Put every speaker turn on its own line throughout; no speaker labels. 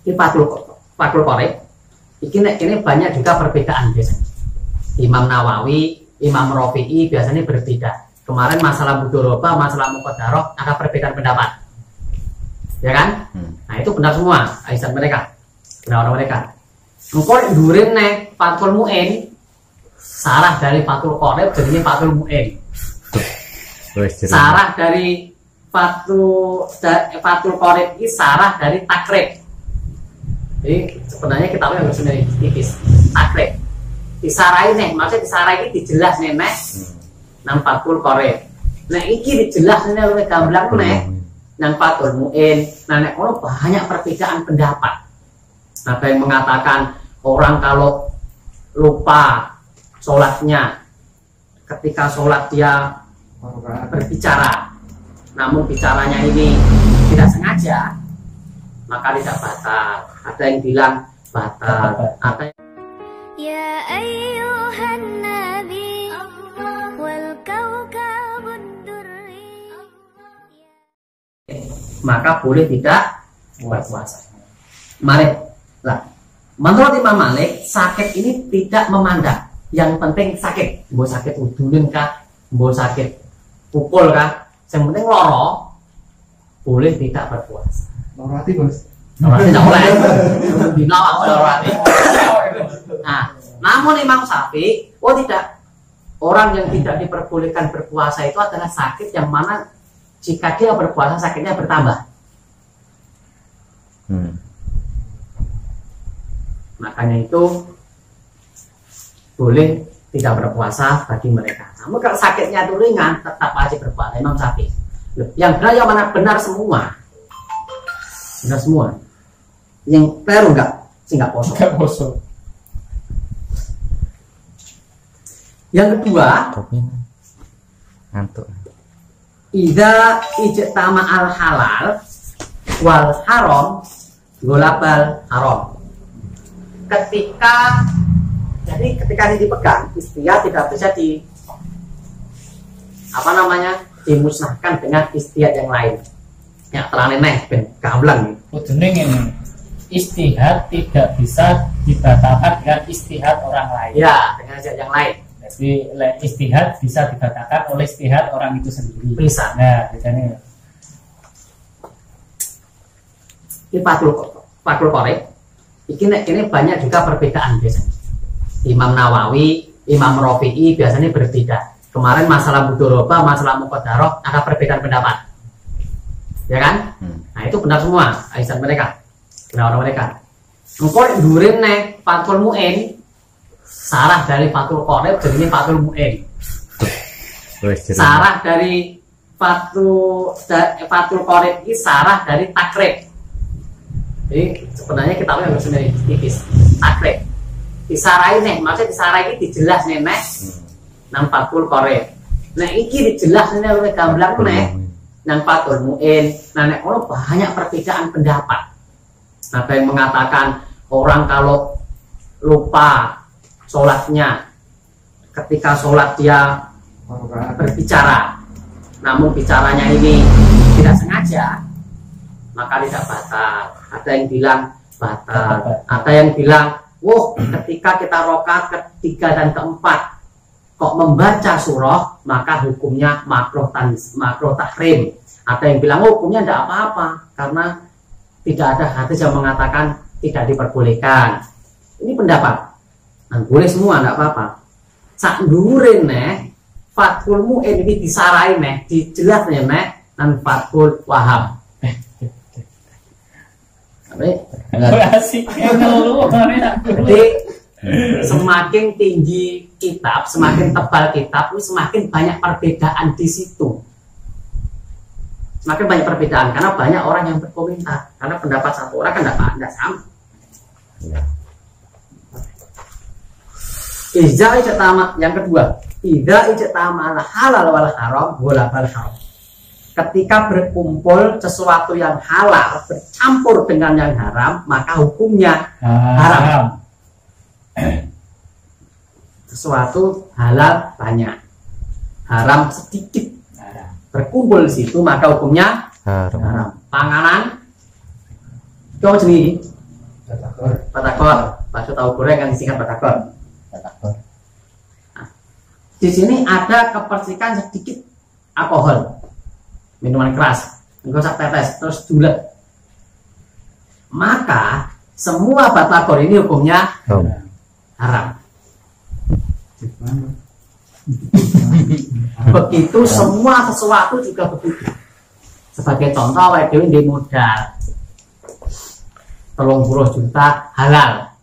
Ini Fathul Qorib. Ini banyak juga perbedaan biasanya. Imam Nawawi, Imam Rafi'i biasanya berbeda. Kemarin masalah mudhorobah, masalah muqaddarah ada perbedaan pendapat, ya kan? Nah itu benar semua, aisan mereka, benar mereka. Engkau durin nih Fathul Mu'in, sarah dari Fathul Qorib jadinya Fathul Mu'in. Sarah dari Fathul Qorib ini sarah dari Takrib. Jadi sebenarnya kitabnya harus sendiri tipis. Takrib disarai nih, maksudnya disarai ini dijelas nih nang Fathul Qorib. Nah iki dijelas nih oleh gamblang nih nang Fathul Mu'in. Nah nek ono banyak perbedaan pendapat. Ada yang mengatakan orang kalau lupa sholatnya ketika sholat dia berbicara, namun bicaranya ini tidak sengaja, maka tidak batal. Ada yang bilang batal. Ada
Ya ayyuhan nabi wal kawkabud durri,
maka boleh tidak berpuasa. Mari lah. Menurut Imam Malik, sakit ini tidak memandang. Yang penting sakit. Mau sakit udunin kah, mau sakit pukul kah, yang penting loro, boleh tidak berpuasa.
Loro hati bos.
Loro hati tidak boleh. Dino aku loro hati. Nah, namun Imam Syafi'i, oh tidak, orang yang tidak diperbolehkan berpuasa itu adalah sakit yang mana jika dia berpuasa sakitnya bertambah. Makanya itu boleh tidak berpuasa bagi mereka. Namun kalau sakitnya itu ringan, tetap wajib berpuasa. Imam Syafi'i. Yang benar yang mana benar semua. Benar semua. Yang keliru enggak? Enggak poso.
Enggak poso.
Yang kedua,
ngantuk.
Idza ijtama al halal wal haram golabal haram. Ketika ini dipegang, istiad tidak bisa dimusnahkan dengan istiad yang lain. Ya terang neh ben gamblang.
Kudune ngene. Istihad tidak bisa dibatalkan dengan istihad orang lain.
Ya, dengan istiad yang lain.
Jadi istihad bisa dibatalkan oleh istihad orang itu sendiri.
Bisa.
Nah, bedanya.
Ini Fathul Qorib. Ini banyak juga perbedaan biasanya. Imam Nawawi, Imam Rafi'i biasanya berbeda. Kemarin masalah mudhorobah, masalah muqaddarah ada perbedaan pendapat, ya kan? Nah itu benar semua, aisan mereka, benar mereka. Engkau durin nih Fathul Mu'in, sarah dari Fathul Qorib jadinya Fathul Mu'in. Sarah dari Fathul Qorib ini sarah dari Takrib. Jadi sebenarnya kitabnya harus sendiri tipis. Takrib disarai nih, maksudnya disarai ini dijelas nih nang Fathul Qorib. Nah iki dijelas nih oleh gamblang nang Fathul Mu'in. Nah nek ono banyak perbedaan pendapat. Ada yang mengatakan orang kalau lupa sholatnya ketika sholat dia berbicara, namun bicaranya ini tidak sengaja, maka tidak batal. Ada yang bilang batal. Ada yang bilang, wah, ketika kita rokaat ketiga dan keempat kok membaca surah, maka hukumnya makruh tahrim. Ada yang bilang hukumnya tidak apa-apa karena tidak ada hadis yang mengatakan tidak diperbolehkan. Ini pendapat. Nah, boleh semua, tidak apa-apa. Sak dhuwurin neh Fathul Mu'in ini disarai neh, dijelas neh nan Fathul Wahhab. Jadi semakin tinggi kitab, semakin tebal kitab, semakin banyak perbedaan di situ. Semakin banyak perbedaan karena banyak orang yang berkomentar. Karena pendapat satu orang kan tidak sama. Yang kedua, idza ijtama halal wal haram golabal haram. Ketika berkumpul sesuatu yang halal bercampur dengan yang haram, maka hukumnya haram. Sesuatu halal banyak, haram sedikit, berkumpul di situ maka hukumnya haram. Panganan, coba sendiri, batagor, bakso tahu goreng yang disingkat batagor.
Batagor.
Di sini ada kepercikan sedikit alkohol, minuman keras, enggak usah tetes, terus dulet. Maka semua batagor ini hukumnya haram. Begitu semua sesuatu juga begitu. Sebagai contoh, awake dhewe ndek modal 30 juta halal.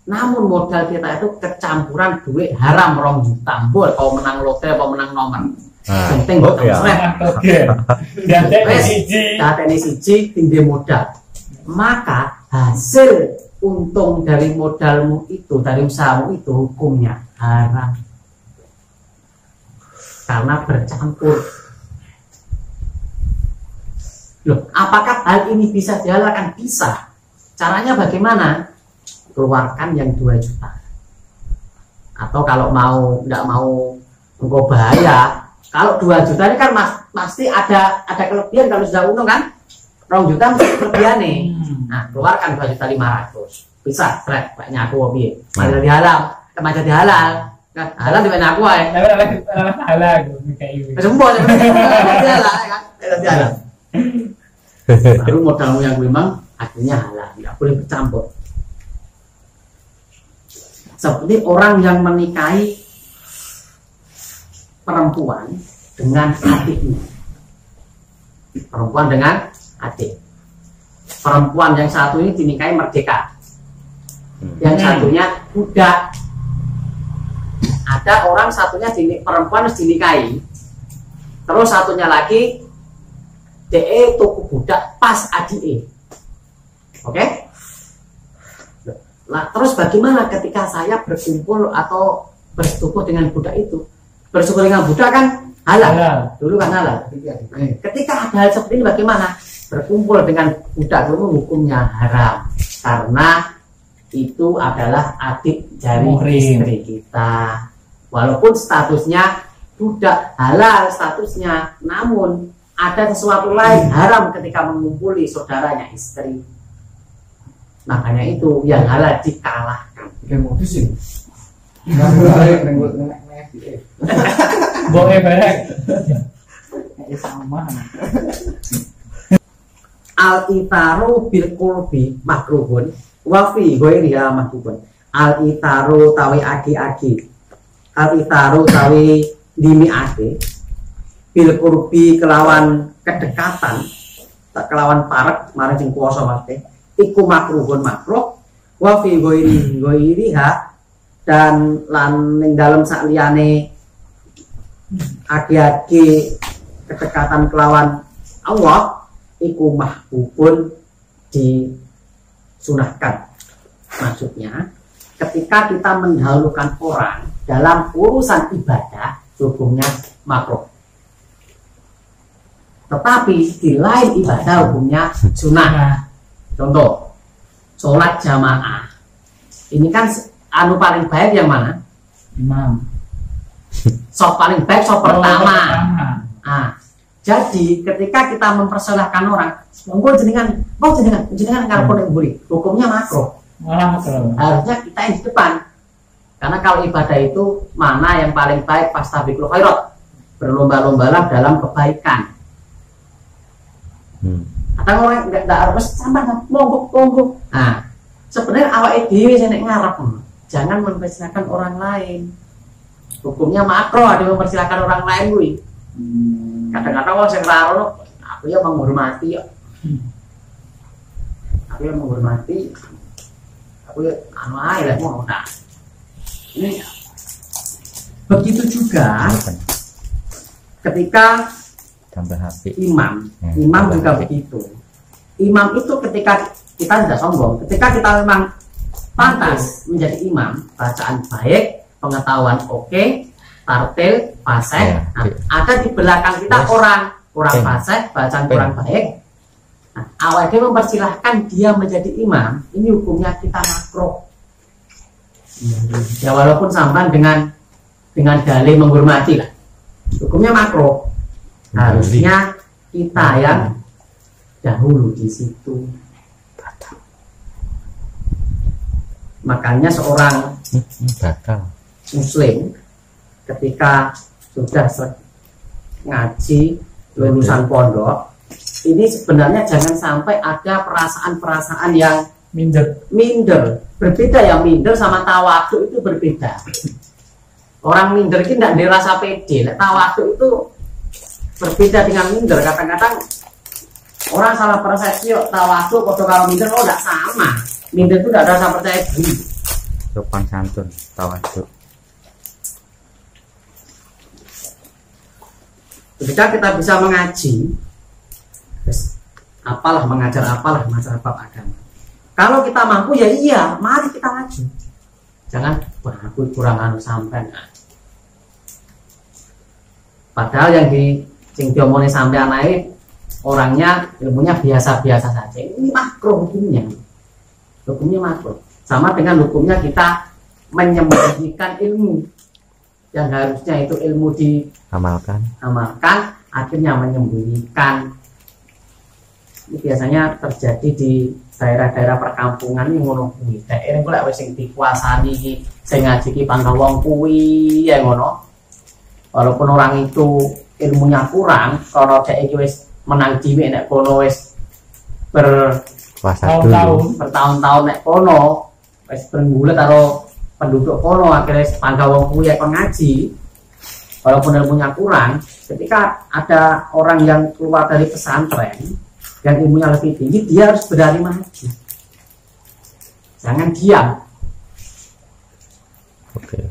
Namun modal kita itu kecampuran duit haram 2 juta. Mbok kau menang lotre apa menang nomor. Penting mbok sret.
Oke.
Datene siji tinggi modal. Maka hasil untung dari modalmu itu, dari usahamu itu hukumnya haram. Karena bercampur. Loh, apakah hal ini bisa dihalalkan? Bisa. Caranya bagaimana? Keluarkan yang 2 juta. Atau kalau mau nggak mau engkau bahaya, kalau 2 juta ini kan pasti ada kelebihan kalau sudah untung kan? 2 juta mesti kelebihan nih. Nah, keluarkan 2.500.000. Bisa, seret, banyak aku hobi. Malah dihalal, kemana dihalal? Nah, halal di mana aku ya?
Halal kayak ini.
Semua dihalal kan? Dihalal. Baru modalmu yang memang akhirnya halal, tidak boleh bercampur. Seperti orang yang menikahi perempuan dengan adiknya. Perempuan dengan adik. Perempuan yang satu ini dinikahi merdeka. Yang satunya budak. Ada orang satunya perempuan harus dinikahi. Terus satunya lagi DE tuku budak pas ADE. Oke? Nah, terus bagaimana ketika saya berkumpul atau bersetubuh dengan budak itu? Bersetubuh dengan budak kan halal. Dulu kan halal. Ketika ada hal seperti ini bagaimana? Berkumpul dengan budak itu hukumnya haram. Karena itu adalah adik dari istri kita. Walaupun statusnya budak halal statusnya, namun ada sesuatu lain haram ketika mengumpuli saudaranya istri. Makanya itu yang halal dikalahkan.
Boleh bareng. Sama.
Al-itaru bil qurbi makruhun wa fi ghairiha makruhun. Al-itaru tawi agi-agi. Al-itaru tawi dimiake bil qurbi kelawan kedekatan, tak kelawan parek marang sing kuwasa mate. Iku makruhun makruh wa fi ghairiha dan lan ning dalem sak liyane agi-agi kedekatan kelawan Allah iku mahbubun disunahkan. Maksudnya ketika kita mendahulukan orang dalam urusan ibadah hukumnya makruh. Tetapi di lain ibadah hukumnya sunnah. Contoh, sholat jamaah. Ini kan anu paling baik yang mana?
Imam.
Sop paling baik sop pertama. Nah, jadi ketika kita mempersilahkan orang, monggo jenengan ngarep mburi, hukumnya makruh. Harusnya kita yang di depan. Karena kalau ibadah itu mana yang paling baik, fastabiqul khairat. Berlomba-lombalah dalam kebaikan. Atau orang nggak harus sama monggo. Nah, sebenarnya awake dhewe sing ngarep, jangan mempersilahkan orang lain. Hukumnya makruh ada mempersilahkan orang lain kuwi. Kadang-kadang orang sing karo aku ya menghormati ya. Aku ya menghormati. Aku ya anu ae lah mau. Nah, ini begitu juga ketika
tambah HP.
Imam juga begitu. Imam itu ketika kita tidak sombong, ketika kita memang pantas menjadi imam, bacaan baik, pengetahuan oke, tartil, fasih. Nah, ada di belakang kita orang kurang fasih, bacaan kurang baik. Nah, awalnya mempersilahkan dia menjadi imam, ini hukumnya kita makruh. Ya walaupun sampai dengan dalih menghormati lah, hukumnya makruh. Harusnya kita yang dahulu di situ. Makanya seorang
Batal.
muslim ketika sudah ngaji lulusan pondok ini sebenarnya jangan sampai ada perasaan-perasaan yang minder. Berbeda ya, minder sama tawadhu itu berbeda. Orang minder ini tidak dirasa pede. Tawadhu itu berbeda dengan minder. Kadang-kadang orang salah persepsi tawadhu foto kalau minder, oh tidak sama. Minder itu tidak ada rasa percaya diri.
Sopan santun, tawadhu.
Ketika kita bisa mengaji, mengajar apalah bab agama. Kalau kita mampu ya iya, mari kita maju. Jangan, wah aku kurang anu sampean. Padahal yang diomongin sampean naik orangnya ilmunya biasa-biasa saja. Ini makruh hukumnya. Hukumnya makruh. Sama dengan hukumnya kita menyembunyikan ilmu yang harusnya itu ilmu
Amalkan,
akhirnya menyembunyikan. Ini biasanya terjadi di daerah-daerah perkampungan ini ngono kuwi. Daerah kok wis sing dikuasani iki sing ngaji ki pangga wong kuwi ya ngono. Walaupun orang itu ilmunya kurang, kalau dia iki wis menang dhewe nek kono wis bertahun-tahun nek kono wis bergulat karo penduduk kono, akhirnya pangga wong kuwi ya ngaji. Walaupun ilmunya kurang, ketika ada orang yang keluar dari pesantren yang ilmunya lebih tinggi, dia harus berani maju. Jangan diam.
Oke.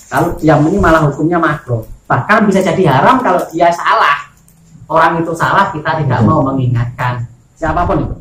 Kalau diam ini malah hukumnya makruh. Bahkan bisa jadi haram kalau dia salah. Orang itu salah, kita tidak mau mengingatkan siapapun itu.